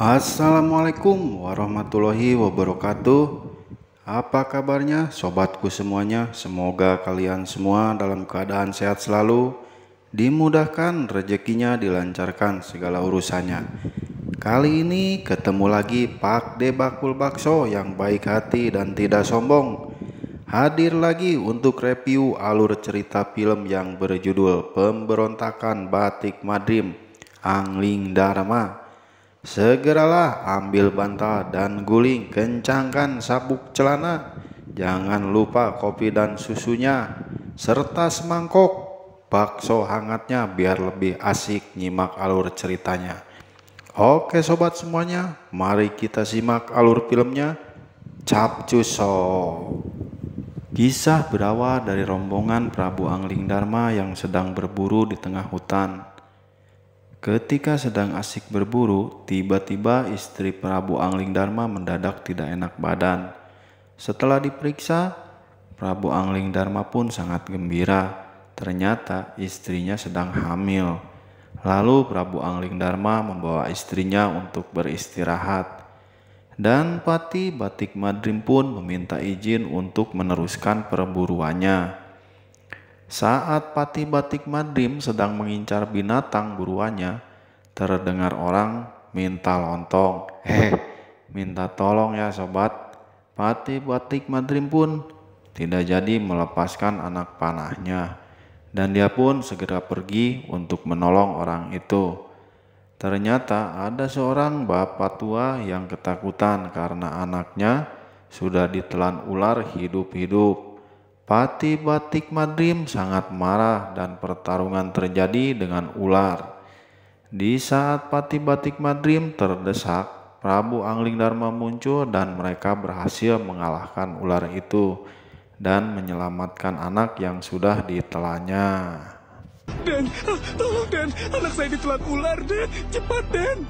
Assalamualaikum warahmatullahi wabarakatuh. Apa kabarnya sobatku semuanya? Semoga kalian semua dalam keadaan sehat selalu, dimudahkan rezekinya, dilancarkan segala urusannya. Kali ini ketemu lagi Pak De Bakul Bakso yang baik hati dan tidak sombong, hadir lagi untuk review alur cerita film yang berjudul Pemberontakan Batik Madrim Angling Dharma. Segeralah ambil bantal dan guling, kencangkan sabuk celana, jangan lupa kopi dan susunya, serta semangkok bakso hangatnya biar lebih asik nyimak alur ceritanya. Oke sobat semuanya, mari kita simak alur filmnya. Capcuso. Kisah berawal dari rombongan Prabu Angling Dharma yang sedang berburu di tengah hutan. Ketika sedang asik berburu, tiba-tiba istri Prabu Angling Dharma mendadak tidak enak badan. Setelah diperiksa, Prabu Angling Dharma pun sangat gembira. Ternyata istrinya sedang hamil. Lalu Prabu Angling Dharma membawa istrinya untuk beristirahat. Dan Pati Batik Madrim pun meminta izin untuk meneruskan perburuannya. Saat Pati Batik Madrim sedang mengincar binatang buruannya, terdengar orang minta lontong. Minta tolong ya sobat. Pati Batik Madrim pun tidak jadi melepaskan anak panahnya, dan dia pun segera pergi untuk menolong orang itu. Ternyata ada seorang bapak tua yang ketakutan karena anaknya sudah ditelan ular hidup-hidup. Pati Batik Madrim sangat marah dan pertarungan terjadi dengan ular. Di saat Pati Batik Madrim terdesak, Prabu Angling Dharma muncul dan mereka berhasil mengalahkan ular itu dan menyelamatkan anak yang sudah ditelannya. Den, tolong Den, anak saya ditelan ular Den, cepat Den.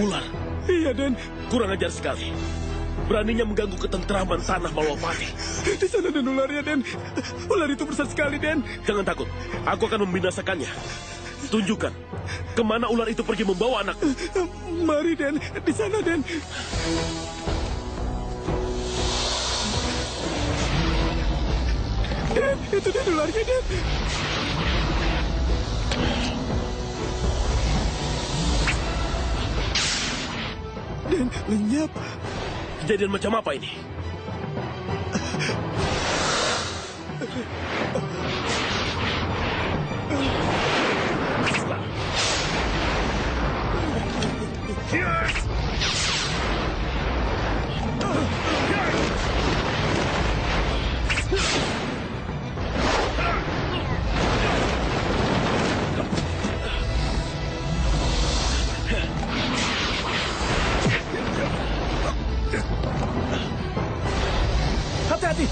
Ular? Iya Den. Kurang ajar sekali. Beraninya mengganggu ketentraman tanah Malwapati. Di sana Den ularnya Den. Ular itu besar sekali Den. Jangan takut, aku akan membinasakannya. Tunjukkan kemana ular itu pergi membawa anak. Mari Den, di sana Den. Den, itu Den ularnya Den. Den, lenyap. Kejadian macam apa ini? Hati-hati.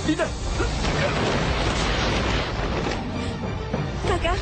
Dinda. Kakak.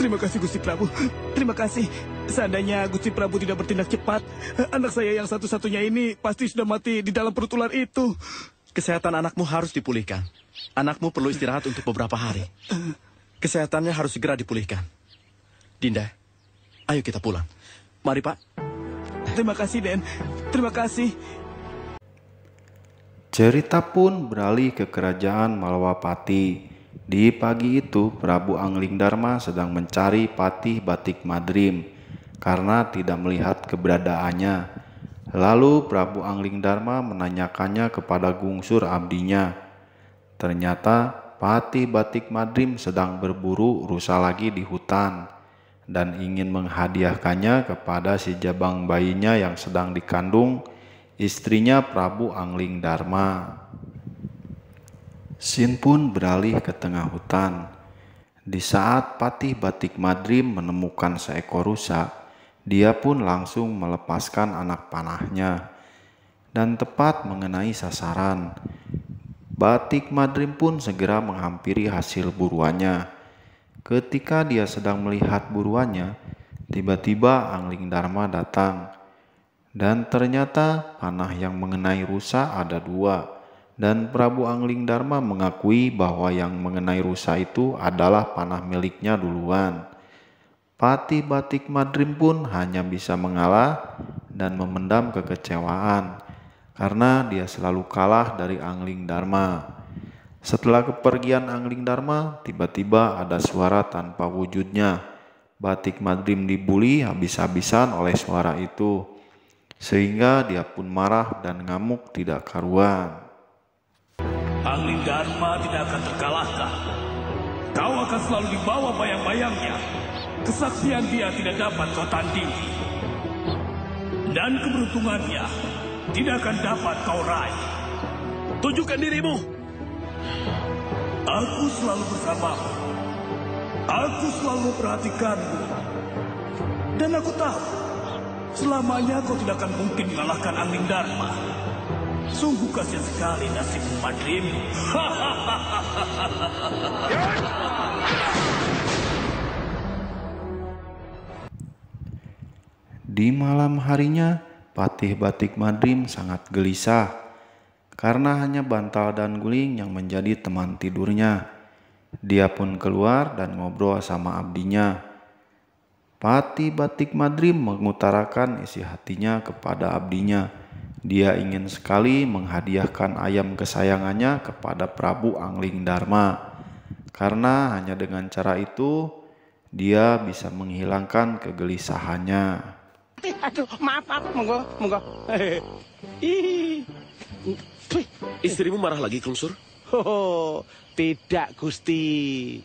Terima kasih Gusti Prabu. Terima kasih. Seandainya Gusti Prabu tidak bertindak cepat, anak saya yang satu-satunya ini pasti sudah mati di dalam perut ular itu. Kesehatan anakmu harus dipulihkan. Anakmu perlu istirahat untuk beberapa hari. Kesehatannya harus segera dipulihkan. Dinda, ayo kita pulang. Mari Pak. Terima kasih Den. Terima kasih. Cerita pun beralih ke kerajaan Malwapati. Di pagi itu Prabu Angling Dharma sedang mencari Pati Batik Madrim karena tidak melihat keberadaannya. Lalu Prabu Angling Dharma menanyakannya kepada Gungsur abdinya. Ternyata Patih Batik Madrim sedang berburu rusa lagi di hutan dan ingin menghadiahkannya kepada si jabang bayinya yang sedang dikandung istrinya Prabu Angling Darma. Sin pun beralih ke tengah hutan. Di saat Patih Batik Madrim menemukan seekor rusa, dia pun langsung melepaskan anak panahnya dan tepat mengenai sasaran. Batik Madrim pun segera menghampiri hasil buruannya. Ketika dia sedang melihat buruannya, tiba-tiba Angling Darma datang. Dan ternyata panah yang mengenai rusa ada 2. Dan Prabu Angling Darma mengakui bahwa yang mengenai rusa itu adalah panah miliknya duluan. Patih Batik Madrim pun hanya bisa mengalah dan memendam kekecewaan karena dia selalu kalah dari Angling Darma. Setelah kepergian Angling Darma, tiba-tiba ada suara tanpa wujudnya. Batik Madrim dibuli habis-habisan oleh suara itu, sehingga dia pun marah dan ngamuk tidak karuan. Angling Darma tidak akan terkalahkan. Kau akan selalu dibawa bayang-bayangnya. Kesaktian dia tidak dapat kau tandingi. Dan keberuntungannya tidak akan dapat kau raih. Tunjukkan dirimu. Aku selalu bersamamu. Aku selalu memperhatikanmu. Dan aku tahu, selamanya kau tidak akan mungkin mengalahkan Angling Darma. Sungguh kasihan sekali nasibmu, Madrim. Di malam harinya, Patih Batik Madrim sangat gelisah karena hanya bantal dan guling yang menjadi teman tidurnya. Dia pun keluar dan ngobrol sama abdinya. Patih Batik Madrim mengutarakan isi hatinya kepada abdinya. Dia ingin sekali menghadiahkan ayam kesayangannya kepada Prabu Angling Darma, karena hanya dengan cara itu dia bisa menghilangkan kegelisahannya. Aduh, maaf, monggo. Istrimu marah lagi, Klungsur? Oh, tidak, Gusti.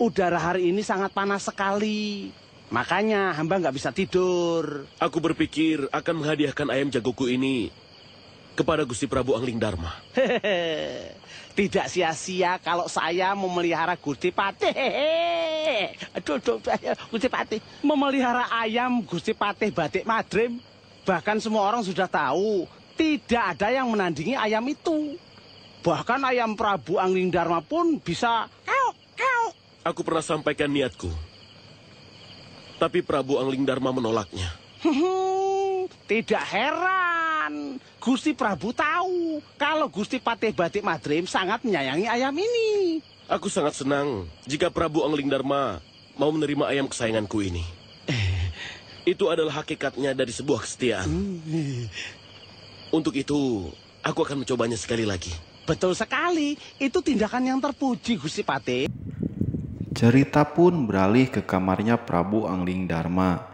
Udara hari ini sangat panas sekali. Makanya hamba nggak bisa tidur. Aku berpikir akan menghadiahkan ayam jagoku ini kepada Gusti Prabu Angling Darma. Tidak sia-sia kalau saya memelihara Gusti Patih. Aduh, Gusti Patih. Memelihara ayam Gusti Patih Batik Madrim. Bahkan semua orang sudah tahu, tidak ada yang menandingi ayam itu. Bahkan ayam Prabu Angling Darma pun bisa Aku pernah sampaikan niatku, tapi Prabu Angling Darma menolaknya. Tidak heran. Gusti Prabu tahu kalau Gusti Patih Batik Madrim sangat menyayangi ayam ini. Aku sangat senang jika Prabu Angling Darma mau menerima ayam kesayanganku ini. Itu adalah hakikatnya dari sebuah kesetiaan. Untuk itu, aku akan mencobanya sekali lagi. Betul sekali. Itu tindakan yang terpuji, Gusti Patih. Cerita pun beralih ke kamarnya Prabu Angling Darma.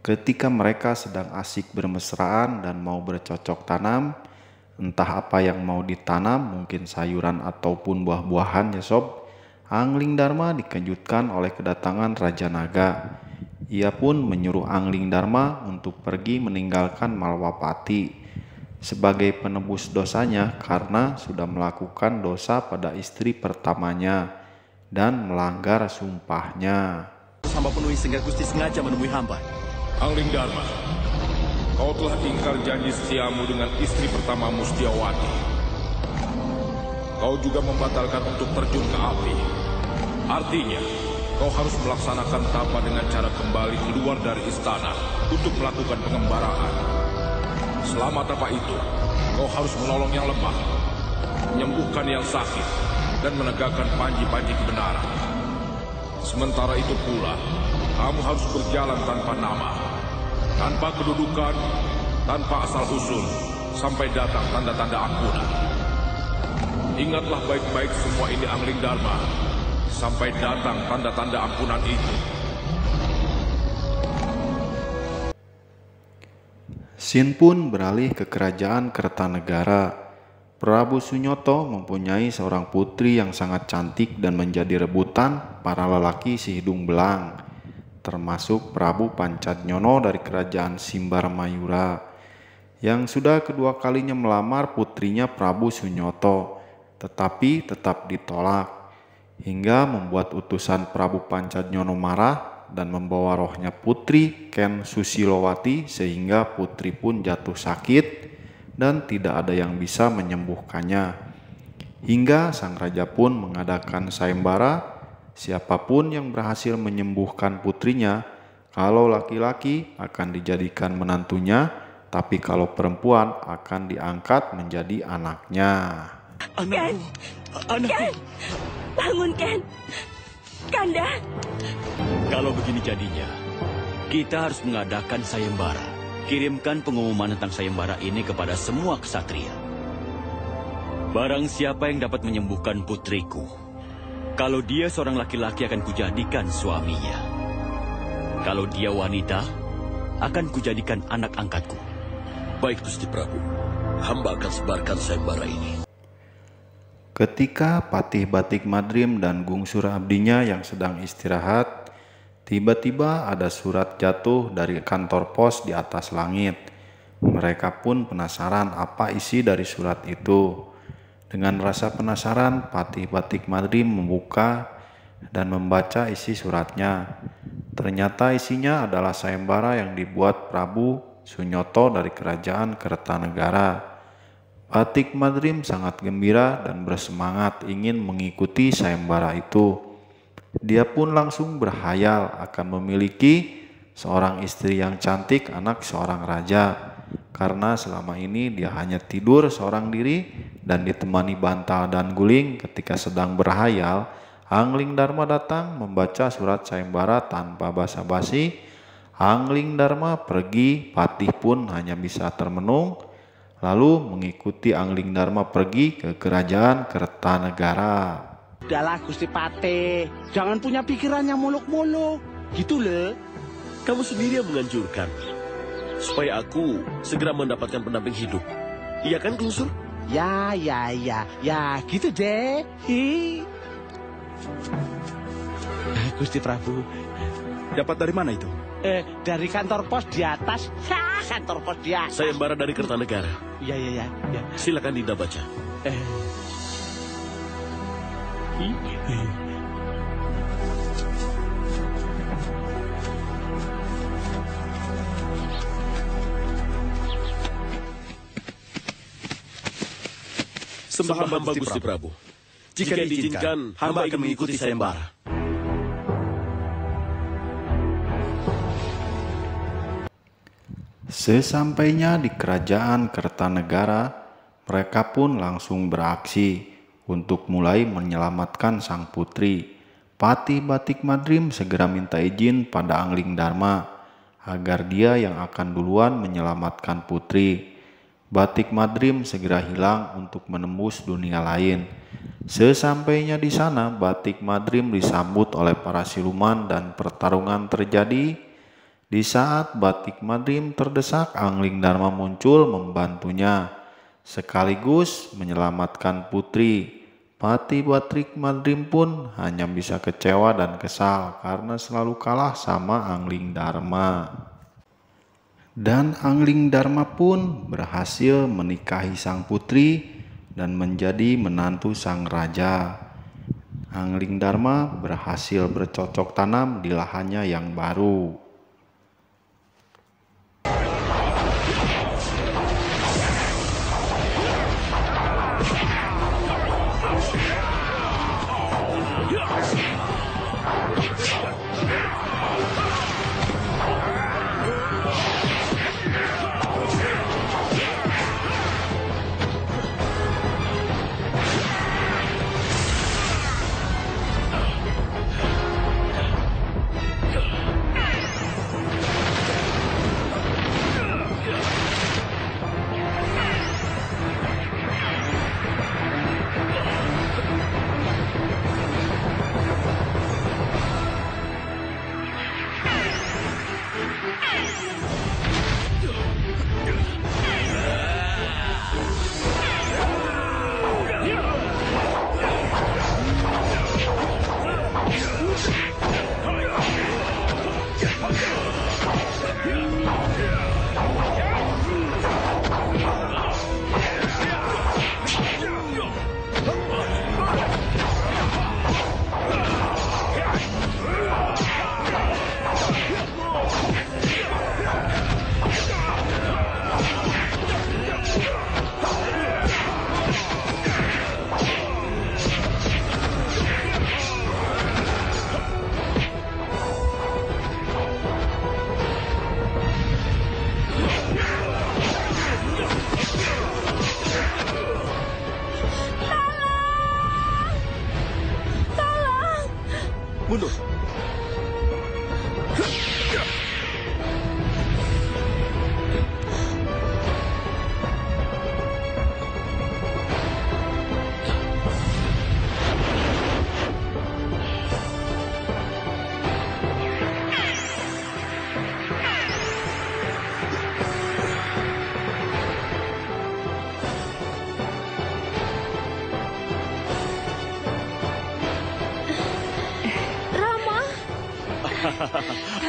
Ketika mereka sedang asik bermesraan dan mau bercocok tanam, entah apa yang mau ditanam, mungkin sayuran ataupun buah-buahan ya sob, Angling Darma dikejutkan oleh kedatangan Raja Naga. Ia pun menyuruh Angling Darma untuk pergi meninggalkan Malwapati sebagai penebus dosanya karena sudah melakukan dosa pada istri pertamanya dan melanggar sumpahnya. Hamba penuhi sehingga Gusti sengaja menemui hamba. Angling Darma, kau telah ingkar janji setiamu dengan istri pertamamu Setiawati. Kau juga membatalkan untuk terjun ke api. Artinya, kau harus melaksanakan tapa dengan cara kembali keluar dari istana untuk melakukan pengembaraan. Selama tapa itu, kau harus menolong yang lemah, menyembuhkan yang sakit, dan menegakkan panji-panji kebenaran. Sementara itu pula, kamu harus berjalan tanpa nama, tanpa kedudukan, tanpa asal-usul, sampai datang tanda-tanda ampunan. Ingatlah baik-baik semua ini Angling Darma, sampai datang tanda-tanda ampunan itu. Sin pun beralih ke kerajaan Kertanegara. Prabu Sunyoto mempunyai seorang putri yang sangat cantik dan menjadi rebutan para lelaki si hidung belang, termasuk Prabu Pancadnyono dari kerajaan Simbarmayura, yang sudah kedua kalinya melamar putrinya Prabu Sunyoto, tetapi tetap ditolak, hingga membuat utusan Prabu Pancadnyono marah dan membawa rohnya putri Ken Susilowati, sehingga putri pun jatuh sakit dan tidak ada yang bisa menyembuhkannya. Hingga sang raja pun mengadakan sayembara, siapapun yang berhasil menyembuhkan putrinya, kalau laki-laki akan dijadikan menantunya, tapi kalau perempuan akan diangkat menjadi anaknya. Anakku, Ken, bangun Ken. Kanda. Kalau begini jadinya, kita harus mengadakan sayembara. Kirimkan pengumuman tentang sayembara ini kepada semua ksatria. Barang siapa yang dapat menyembuhkan putriku, kalau dia seorang laki-laki akan kujadikan suaminya. Kalau dia wanita, akan kujadikan anak angkatku. baik Gusti Prabu. Hamba akan sebarkan sayembara ini. Ketika Patih Batik Madrim dan Gungsur abdinya yang sedang istirahat, tiba-tiba ada surat jatuh dari kantor pos di atas langit. Mereka pun penasaran apa isi dari surat itu. Dengan rasa penasaran, Patih Batik Madrim membuka dan membaca isi suratnya. Ternyata isinya adalah sayembara yang dibuat Prabu Sunyoto dari kerajaan Kertanegara. Batik Madrim sangat gembira dan bersemangat ingin mengikuti sayembara itu. Dia pun langsung berhayal akan memiliki seorang istri yang cantik, anak seorang raja. Karena selama ini dia hanya tidur seorang diri dan ditemani bantal dan guling. Ketika sedang berhayal, Angling Dharma datang membaca surat sayembara tanpa basa-basi. Angling Dharma pergi, Patih pun hanya bisa termenung, lalu mengikuti Angling Dharma pergi ke kerajaan Kertanegara. Udahlah Gusti Patih, jangan punya pikiran yang muluk-muluk, gitu loh. Kamu sendiri yang menganjurkan supaya aku segera mendapatkan pendamping hidup. Iya kan, Gungsur? Ya, gitu deh. Hi. Gusti Prabu. Dapat dari mana itu? Dari kantor pos di atas. Ya, kantor pos di atas. Sayembara dari Kertanegara. Ya. Silakan Dinda baca. Sembah hamba Gusti Prabu. Jika diizinkan, hamba akan mengikuti sayembara. Sesampainya di kerajaan Kertanegara, mereka pun langsung beraksi untuk mulai menyelamatkan sang putri. Patih Batik Madrim segera minta izin pada Angling Dharma agar dia yang akan duluan menyelamatkan putri. Batik Madrim segera hilang untuk menembus dunia lain. Sesampainya di sana, Batik Madrim disambut oleh para siluman dan pertarungan terjadi. Di saat Batik Madrim terdesak, Angling Dharma muncul membantunya, sekaligus menyelamatkan putri. Patih Batik Madrim pun hanya bisa kecewa dan kesal karena selalu kalah sama Angling Dharma. Dan Angling Dharma pun berhasil menikahi sang putri dan menjadi menantu sang raja. Angling Dharma berhasil bercocok tanam di lahannya yang baru.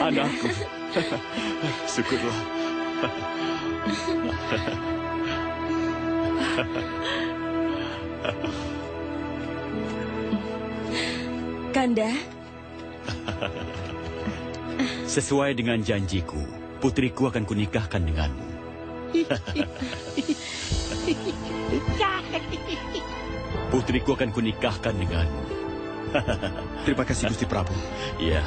Anakku. Syukurlah. Kanda, Sesuai dengan janjiku, putriku akan kunikahkan denganmu. Putriku akan kunikahkan denganmu. Terima kasih Gusti Prabu. Ya.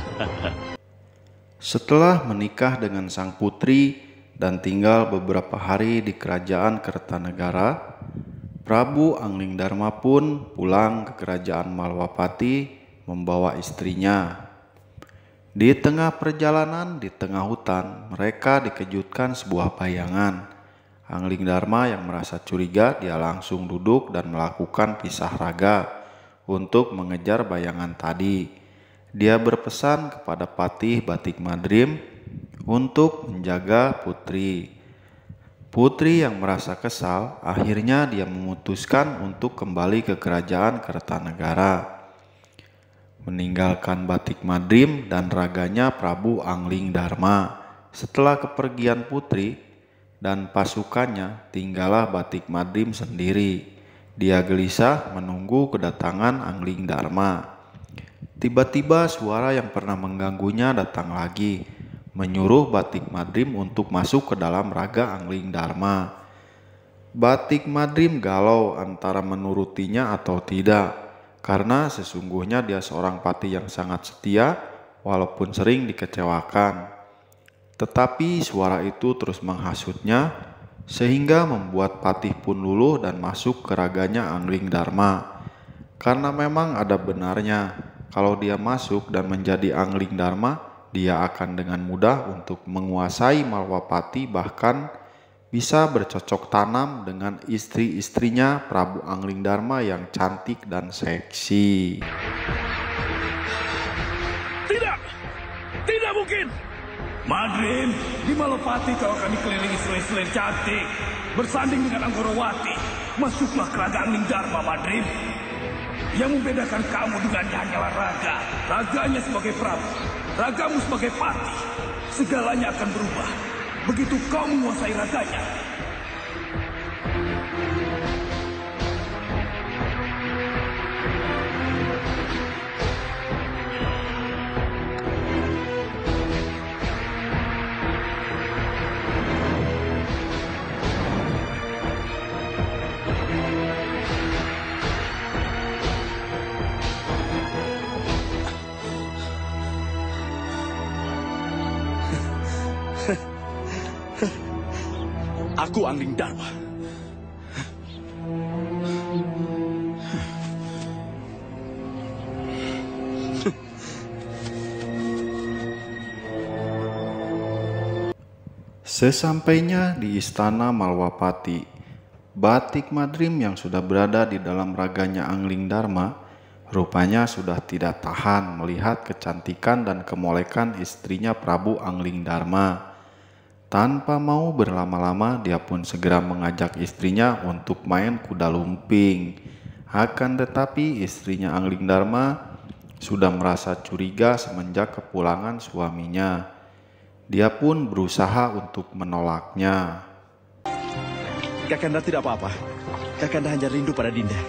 Setelah menikah dengan sang putri dan tinggal beberapa hari di kerajaan Kertanegara, Prabu Anglingdarma pun pulang ke kerajaan Malwapati membawa istrinya. Di tengah perjalanan di tengah hutan, mereka dikejutkan sebuah bayangan. Anglingdarma yang merasa curiga, dia langsung duduk dan melakukan pisah raga untuk mengejar bayangan tadi. Dia berpesan kepada Patih Batik Madrim untuk menjaga putri. Putri yang merasa kesal, akhirnya dia memutuskan untuk kembali ke kerajaan Kertanegara, meninggalkan Batik Madrim dan raganya Prabu Anglingdarma. Setelah kepergian putri dan pasukannya, tinggallah Batik Madrim sendiri. Dia gelisah menunggu kedatangan Anglingdarma. Tiba-tiba suara yang pernah mengganggunya datang lagi, menyuruh Batik Madrim untuk masuk ke dalam raga Anglingdarma. Batik Madrim galau antara menurutinya atau tidak, karena sesungguhnya dia seorang patih yang sangat setia walaupun sering dikecewakan. Tetapi suara itu terus menghasutnya, sehingga membuat Patih pun luluh dan masuk ke raganya Anglingdarma. Karena memang ada benarnya, kalau dia masuk dan menjadi Anglingdarma, dia akan dengan mudah untuk menguasai Malwapati, bahkan bisa bercocok tanam dengan istri-istrinya Prabu Anglingdarma yang cantik dan seksi. Tidak mungkin. Madrim, di Malwapati kau akan dikelilingi selir-selir cantik, bersanding dengan Anggorowati. Masuklah ke raga Anglingdarma, Madrim. Yang membedakan kamu dengannya hanyalah raga. Raganya sebagai Prabu, ragamu sebagai Patih. Segalanya akan berubah begitu kau menguasai raganya. Aku Anglingdarma. Sesampainya di istana Malwapati, Batik Madrim yang sudah berada di dalam raganya Anglingdarma rupanya sudah tidak tahan melihat kecantikan dan kemolekan istrinya Prabu Anglingdarma. Tanpa mau berlama-lama, dia pun segera mengajak istrinya untuk main kuda lumping. Akan tetapi istrinya Anglingdarma sudah merasa curiga semenjak kepulangan suaminya. Dia pun berusaha untuk menolaknya. Kakanda tidak apa-apa. Kakanda hanya rindu pada Dinda.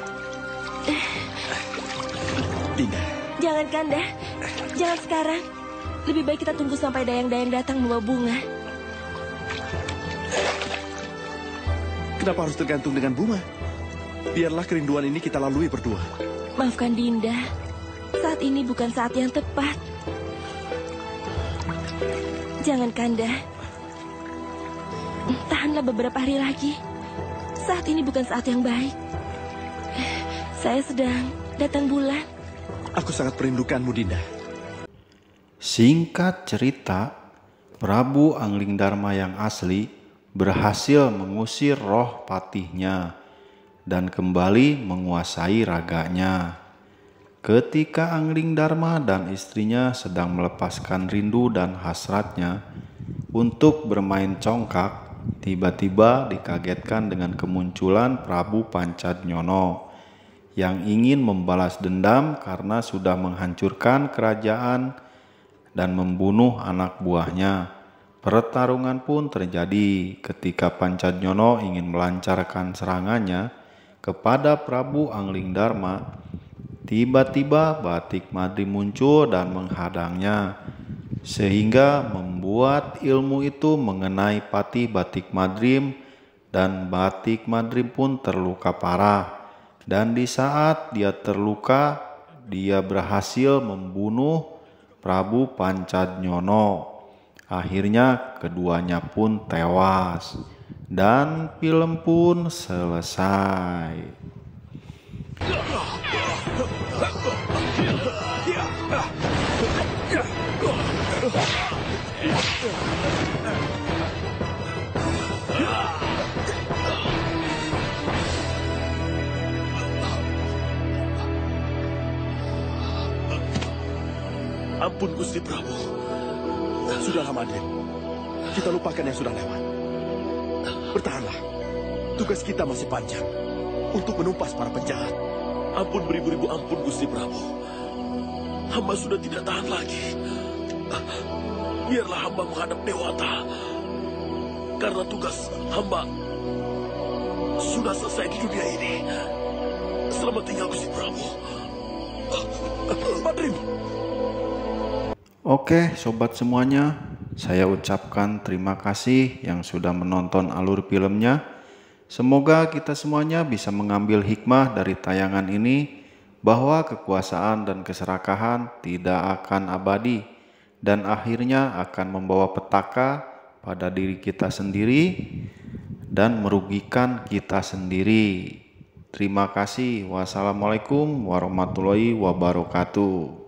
Dinda. Jangan Kanda, jangan sekarang. Lebih baik kita tunggu sampai dayang-dayang datang membawa bunga. Kenapa harus tergantung dengan bunga? Biarlah kerinduan ini kita lalui berdua. Maafkan Dinda, saat ini bukan saat yang tepat. Jangan Kanda. Tahanlah beberapa hari lagi. Saat ini bukan saat yang baik. Saya sedang datang bulan. Aku sangat merindukanmu, Dinda. Singkat cerita, Prabu Anglingdarma yang asli berhasil mengusir roh patihnya dan kembali menguasai raganya. Ketika Anglingdarma dan istrinya sedang melepaskan rindu dan hasratnya untuk bermain congkak, tiba-tiba dikagetkan dengan kemunculan Prabu Pancadnyono yang ingin membalas dendam karena sudah menghancurkan kerajaan dan membunuh anak buahnya. Pertarungan pun terjadi ketika Pancadnyono ingin melancarkan serangannya kepada Prabu Anglingdarma. Tiba-tiba Batik Madrim muncul dan menghadangnya, sehingga membuat ilmu itu mengenai patih Batik Madrim dan Batik Madrim pun terluka parah. Dan di saat dia terluka, dia berhasil membunuh Prabu Pancadnyono. Akhirnya keduanya pun tewas dan film pun selesai. Ampun Gusti Prabu. Sudahlah Madrim, kita lupakan yang sudah lewat. Bertahanlah, tugas kita masih panjang untuk menumpas para penjahat. Ampun beribu-ribu ampun Gusti Prabu. Hamba sudah tidak tahan lagi. Biarlah hamba menghadap Dewata. Karena tugas hamba sudah selesai di dunia ini. Selamat tinggal Gusti Prabu. Madrim. Oke sobat semuanya, saya ucapkan terima kasih yang sudah menonton alur filmnya. Semoga kita semuanya bisa mengambil hikmah dari tayangan ini, bahwa kekuasaan dan keserakahan tidak akan abadi dan akhirnya akan membawa petaka pada diri kita sendiri dan merugikan kita sendiri. Terima kasih. Wassalamualaikum warahmatullahi wabarakatuh.